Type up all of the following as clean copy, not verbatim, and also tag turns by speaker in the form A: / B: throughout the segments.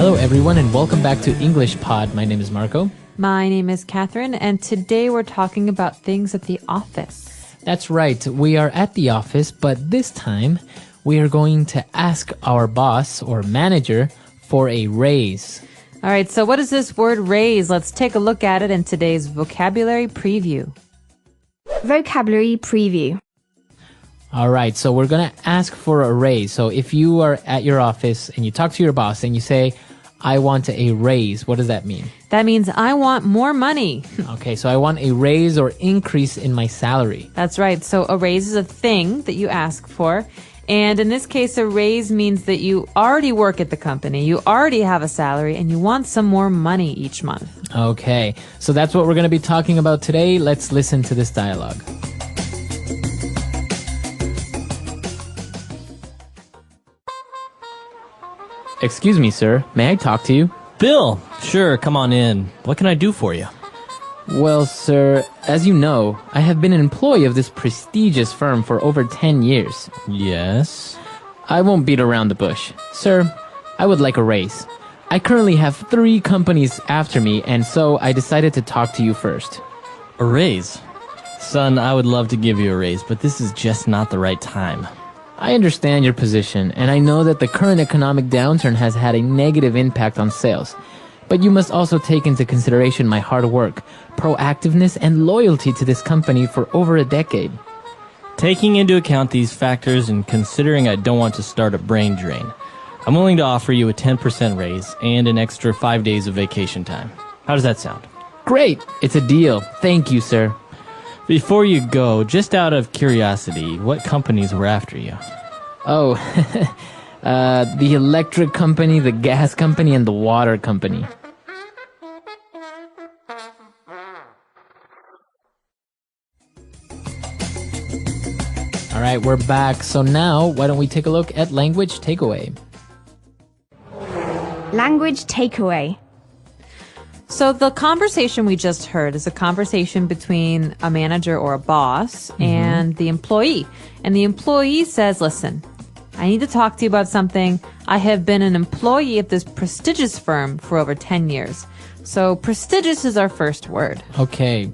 A: Hello everyone and welcome back to English Pod. My name is Marco.
B: My name is Catherine, and today we're talking about things at the office.
A: That's right. We are at the office, but this time we are going to ask our boss or manager for a raise.
B: All right, so what is this word raise? Let's take a look at it in today's vocabulary preview.
C: Vocabulary preview.
A: All right, so we're going to ask for a raise. So if you are at your office and you talk to your boss and you say, I want a raise, what does that mean?
B: That means I want more money.
A: Okay, so I want a raise or increase in my salary.
B: That's right. So a raise is a thing that you ask for. And in this case, a raise means that you already work at the company, you already have a salary, and you want some more money each month.
A: Okay, so that's what we're going to be talking about today. Let's listen to this dialogue. Excuse me, sir. May I talk to you?
D: Bill, sure, come on in. What can I do for you?
A: Well, sir, as you know, I have been an employee of this prestigious firm for over 10 years.
D: Yes?
A: I won't beat around the bush. Sir, I would like a raise. I currently have 3 companies after me, and so I decided to talk to you first.
D: A raise? Son, I would love to give you a raise, but this is just not the right time.
A: I understand your position, and I know that the current economic downturn has had a negative impact on sales. But you must also take into consideration my hard work, proactiveness, and loyalty to this company for over a decade.
D: Taking into account these factors and considering I don't want to start a brain drain, I'm willing to offer you a 10% raise and an extra 5 days of vacation time. How does that sound?
A: Great! It's a deal. Thank you, sir.
D: Before you go, just out of curiosity, what companies were after you?
A: Oh, the electric company, the gas company, and the water company. All right, we're back. So now, why don't we take a look at language takeaway?
C: Language takeaway.
B: So the conversation we just heard is a conversation between a manager or a boss and the employee. And the employee says, listen, I need to talk to you about something. I have been an employee of this prestigious firm for over 10 years. So prestigious is our first word.
A: Okay.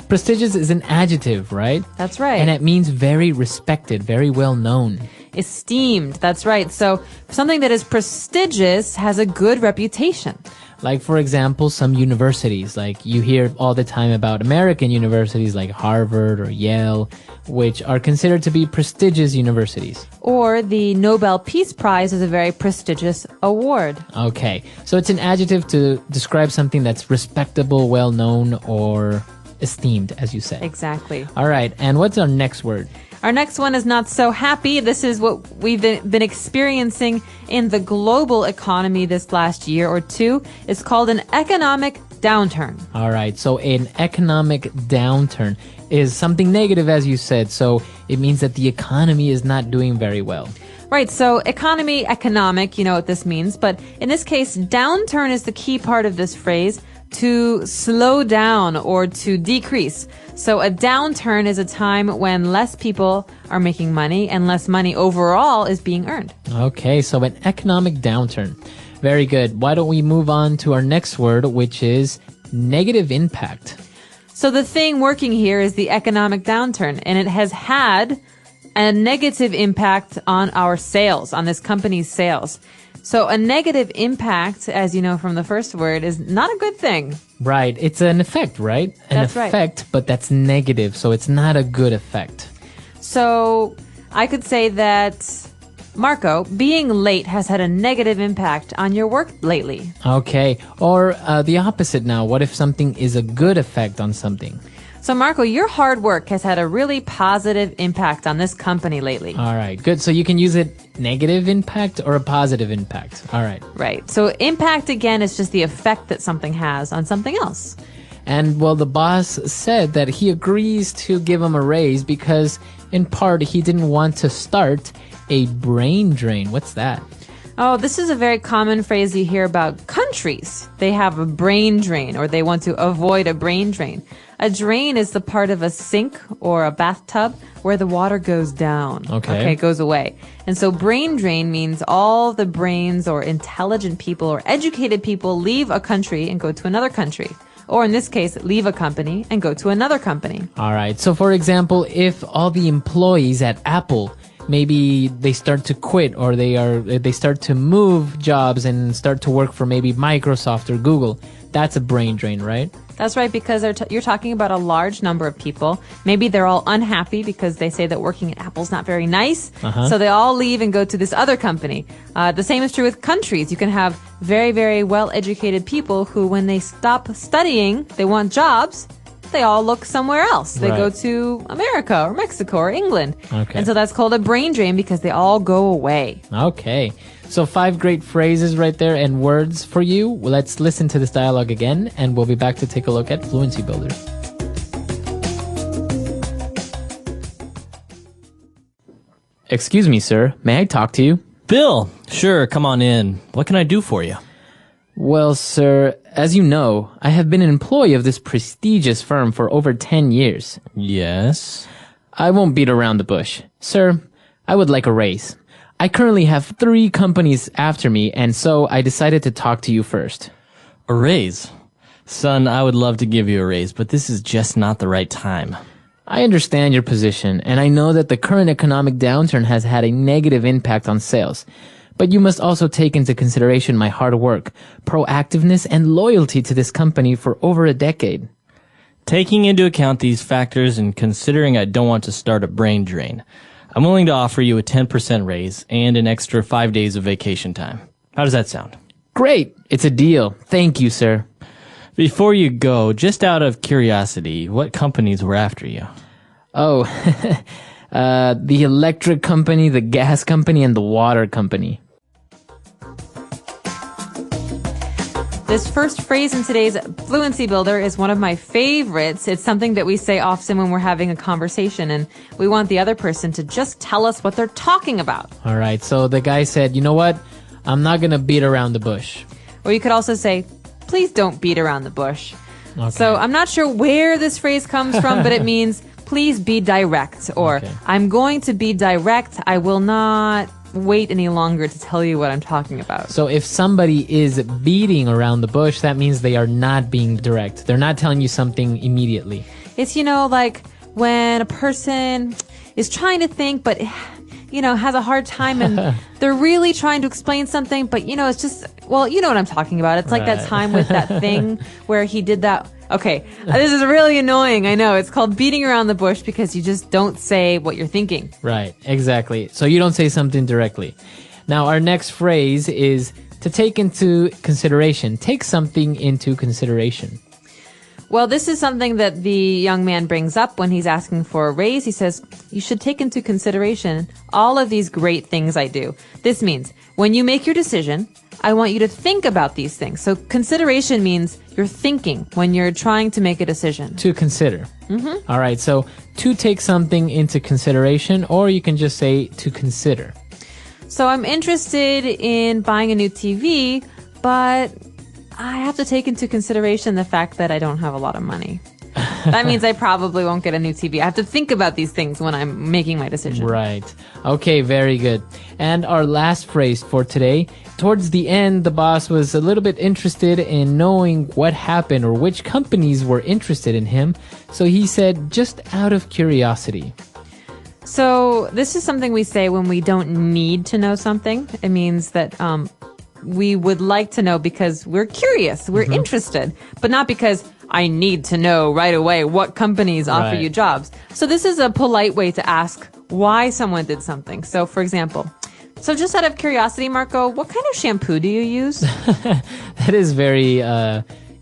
A: Prestigious is an adjective, right?
B: That's right.
A: And it means very respected, very well known.
B: Esteemed. That's right. So something that is prestigious has a good reputation.
A: Like, for example, some universities, like you hear all the time about American universities like Harvard or Yale, which are considered to be prestigious universities.
B: Or the Nobel Peace Prize is a very prestigious award.
A: Okay, so it's an adjective to describe something that's respectable, well-known, or esteemed, as you said.
B: Exactly.
A: All right, and what's our next word?
B: Our next one is not so happy. This is what we've been experiencing in the global economy this last year or two. It's called an economic downturn.
A: All right, so an economic downturn is something negative, as you said. So it means that the economy is not doing very well.
B: Right, so economy, economic, you know what this means. But in this case, downturn is the key part of this phrase, to slow down or to decrease. So a downturn is a time when less people are making money and less money overall is being earned.
A: Okay, so an economic downturn. Very good. Why don't we move on to our next word, which is negative impact.
B: So the thing working here is the economic downturn, and it has had a negative impact on our sales, on this company's sales. So a negative impact, as you know from the first word, is not a good thing.
A: Right. It's an effect, right?
B: That's right.
A: An effect, but that's negative, so it's not a good effect.
B: So I could say that, Marco, being late has had a negative impact on your work lately.
A: Okay. Or the opposite now. What if something is a good effect on something?
B: So, Marco, your hard work has had a really positive impact on this company lately.
A: All right, good. So you can use it negative impact or a positive impact. All right.
B: Right. So impact, again, is just the effect that something has on something else.
A: And, well, the boss said that he agrees to give him a raise because, in part, he didn't want to start a brain drain. What's that?
B: Oh, this is a very common phrase you hear about countries. They have a brain drain, or they want to avoid a brain drain. A drain is the part of a sink or a bathtub where the water goes down.
A: Okay.
B: It goes away. And so brain drain means all the brains or intelligent people or educated people leave a country and go to another country. Or in this case, leave a company and go to another company.
A: All right. So for example, if all the employees at Apple, maybe they start to quit, or they start to move jobs and start to work for maybe Microsoft or Google, that's a brain drain, right?
B: That's right, because you're talking about a large number of people. Maybe they're all unhappy because they say that working at Apple's not very nice. So they all leave and go to this other company. The same is true with countries. You can have very, very well-educated people who, when they stop studying, they want jobs, they all look somewhere else. They go to America or Mexico or England.
A: Okay.
B: And so that's called a brain drain because they all go away.
A: Okay. So 5 great phrases right there and words for you. Well, let's listen to this dialogue again, and we'll be back to take a look at Fluency Builder. Excuse me, sir. May I talk to you?
D: Bill, sure, come on in. What can I do for you?
A: Well, sir, as you know, I have been an employee of this prestigious firm for over 10 years.
D: Yes?
A: I won't beat around the bush. Sir, I would like a raise. I currently have 3 companies after me, and so I decided to talk to you first.
D: A raise? Son, I would love to give you a raise, but this is just not the right time.
A: I understand your position, and I know that the current economic downturn has had a negative impact on sales. But you must also take into consideration my hard work, proactiveness, and loyalty to this company for over a decade.
D: Taking into account these factors and considering I don't want to start a brain drain, I'm willing to offer you a 10% raise and an extra 5 days of vacation time. How does that sound?
A: Great! It's a deal. Thank you, sir.
D: Before you go, just out of curiosity, what companies were after you?
A: Oh, the electric company, the gas company, and the water company.
B: This first phrase in today's Fluency Builder is one of my favorites. It's something that we say often when we're having a conversation, and we want the other person to just tell us what they're talking about.
A: All right, so the guy said, you know what? I'm not going to beat around the bush.
B: Or you could also say, please don't beat around the bush.
A: Okay.
B: So I'm not sure where this phrase comes from, but it means please be direct, or I'm going to be direct. I will not wait any longer to tell you what I'm talking about.
A: So if somebody is beating around the bush, that means they are not being direct. They're not telling you something immediately.
B: It's, like when a person is trying to think, but, has a hard time, and they're really trying to explain something, but, it's just, well, you know what I'm talking about. It's like that time with that thing where he did that. Okay, this is really annoying. I know. It's called beating around the bush because you just don't say what you're thinking.
A: Right, exactly. So you don't say something directly. Now, our next phrase is to take into consideration. Take something into consideration.
B: Well, this is something that the young man brings up when he's asking for a raise. He says, you should take into consideration all of these great things I do. This means when you make your decision, I want you to think about these things. So consideration means you're thinking when you're trying to make a decision.
A: To consider. Mm-hmm. All right, so to take something into consideration, or you can just say to consider.
B: So I'm interested in buying a new TV, but I have to take into consideration the fact that I don't have a lot of money. That means I probably won't get a new TV. I have to think about these things when I'm making my decision.
A: Right. Okay, very good. And our last phrase for today. Towards the end, the boss was a little bit interested in knowing what happened or which companies were interested in him. So he said, just out of curiosity.
B: So this is something we say when we don't need to know something. It means that we would like to know because we're curious, we're interested, but not because I need to know right away what companies offer you jobs. So this is a polite way to ask why someone did something. So for example, so just out of curiosity, Marco, what kind of shampoo do you use?
A: That is very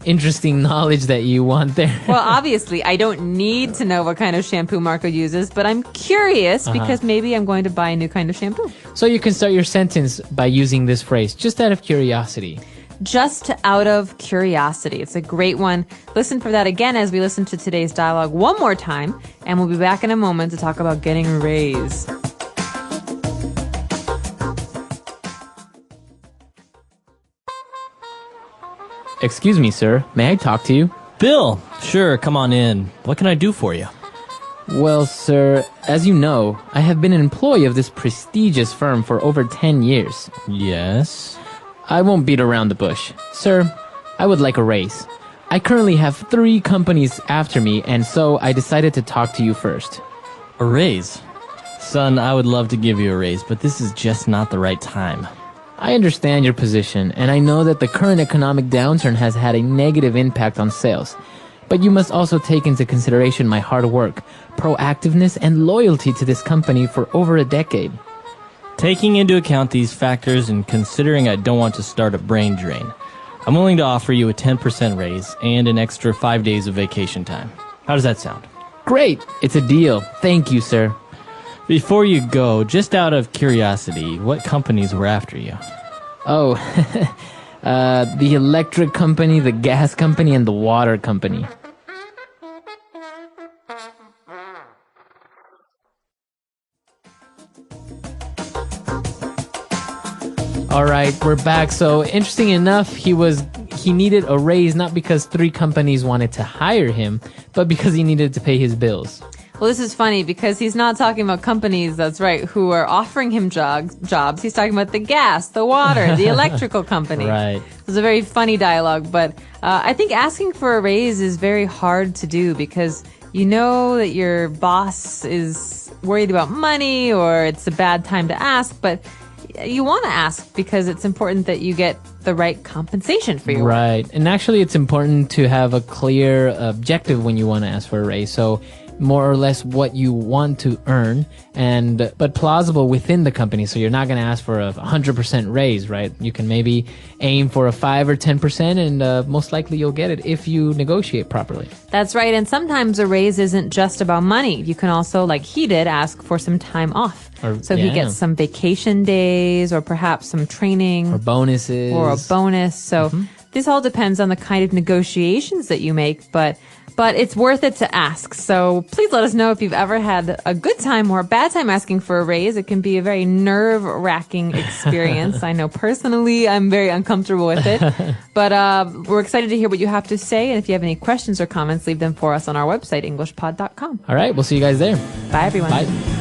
A: interesting knowledge that you want there.
B: Well, obviously, I don't need to know what kind of shampoo Marco uses, but I'm curious because maybe I'm going to buy a new kind of shampoo.
A: So you can start your sentence by using this phrase, just out of curiosity.
B: Just out of curiosity. It's a great one. Listen for that again as we listen to today's dialogue one more time, and we'll be back in a moment to talk about getting a raise.
A: Excuse me, sir. May I talk to you?
D: Bill, sure, come on in. What can I do for you?
A: Well, sir, as you know, I have been an employee of this prestigious firm for over 10 years.
D: Yes?
A: I won't beat around the bush. Sir, I would like a raise. I currently have 3 companies after me, and so I decided to talk to you first.
D: A raise? Son, I would love to give you a raise, but this is just not the right time.
A: I understand your position, and I know that the current economic downturn has had a negative impact on sales. But you must also take into consideration my hard work, proactiveness, and loyalty to this company for over a decade.
D: Taking into account these factors and considering I don't want to start a brain drain, I'm willing to offer you a 10% raise and an extra 5 days of vacation time. How does that sound?
A: Great! It's a deal. Thank you, sir.
D: Before you go, just out of curiosity, what companies were after you?
A: Oh, the electric company, the gas company, and the water company. All right, we're back. So interesting enough, he needed a raise not because 3 companies wanted to hire him, but because he needed to pay his bills.
B: Well, this is funny because he's not talking about companies, that's right, who are offering him jobs. He's talking about the gas, the water, the electrical company.
D: Right.
B: It was a very funny dialogue, but I think asking for a raise is very hard to do because you know that your boss is worried about money or it's a bad time to ask, but you want to ask because it's important that you get the right compensation for your work.
A: Right. And actually, it's important to have a clear objective when you want to ask for a raise. So more or less what you want to earn, but plausible within the company. So you're not going to ask for a 100% raise, right? You can maybe aim for a 5 or 10%, and most likely you'll get it if you negotiate properly.
B: That's right. And sometimes a raise isn't just about money. You can also, like he did, ask for some time off. He gets some vacation days or perhaps some training.
A: Or bonuses.
B: Or a bonus. So this all depends on the kind of negotiations that you make, but it's worth it to ask. So please let us know if you've ever had a good time or a bad time asking for a raise. It can be a very nerve-wracking experience. I know personally I'm very uncomfortable with it, but we're excited to hear what you have to say. And if you have any questions or comments, leave them for us on our website, EnglishPod.com.
A: All right, we'll see you guys there.
B: Bye, everyone.
A: Bye.